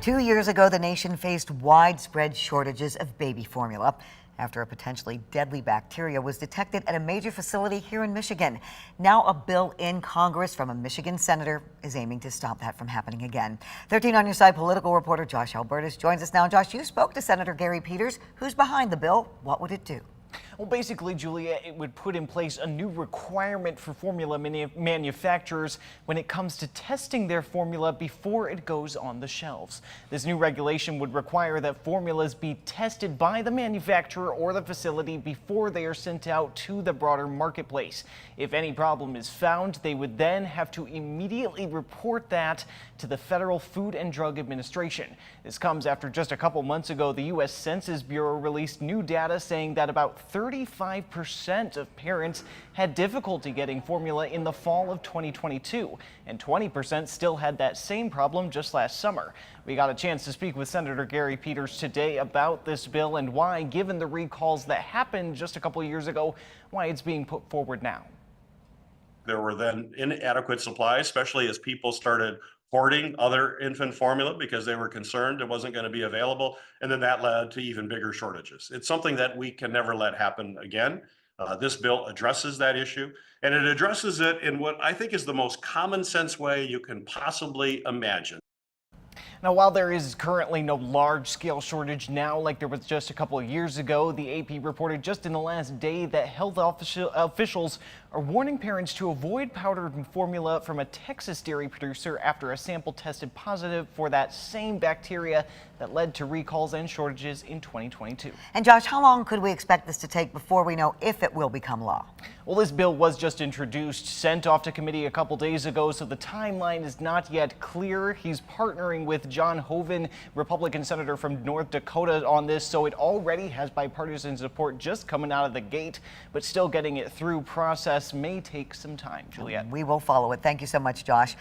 2 years ago, the nation faced widespread shortages of baby formula after a potentially deadly bacteria was detected at a major facility here in Michigan. Now a bill in Congress from a Michigan senator is aiming to stop that from happening again. 13 on your side political reporter Josh Albertus joins us now. Josh, you spoke to Senator Gary Peters. Who's behind the bill? What would it do? Well, basically, Julia, it would put in place a new requirement for formula manufacturers when it comes to testing their formula before it goes on the shelves. This new regulation would require that formulas be tested by the manufacturer or the facility before they are sent out to the broader marketplace. If any problem is found, they would then have to immediately report that to the Federal Food and Drug Administration. This comes after just a couple months ago, the U.S. Census Bureau released new data saying that about 35% of parents had difficulty getting formula in the fall of 2022, and 20% still had that same problem just last summer. We got a chance to speak with Senator Gary Peters today about this bill and why, given the recalls that happened just a couple of years ago, why it's being put forward now. There were then inadequate supply, especially as people started hoarding other infant formula because they were concerned it wasn't going to be available. And then that led to even bigger shortages. It's something that we can never let happen again. This bill addresses that issue, and it addresses it in what I think is the most common sense way you can possibly imagine. Now, while there is currently no large-scale shortage now like there was just a couple of years ago, the AP reported just in the last day that health officials are warning parents to avoid powdered formula from a Texas dairy producer after a sample tested positive for that same bacteria that led to recalls and shortages in 2022. And Josh, how long could we expect this to take before we know if it will become law? Well, this bill was just introduced, sent off to committee a couple days ago, so the timeline is not yet clear. He's partnering with John Hoeven, Republican senator from North Dakota, on this, so it already has bipartisan support just coming out of the gate, but still getting it through process may take some time. Juliet. We will follow it. Thank you so much, Josh.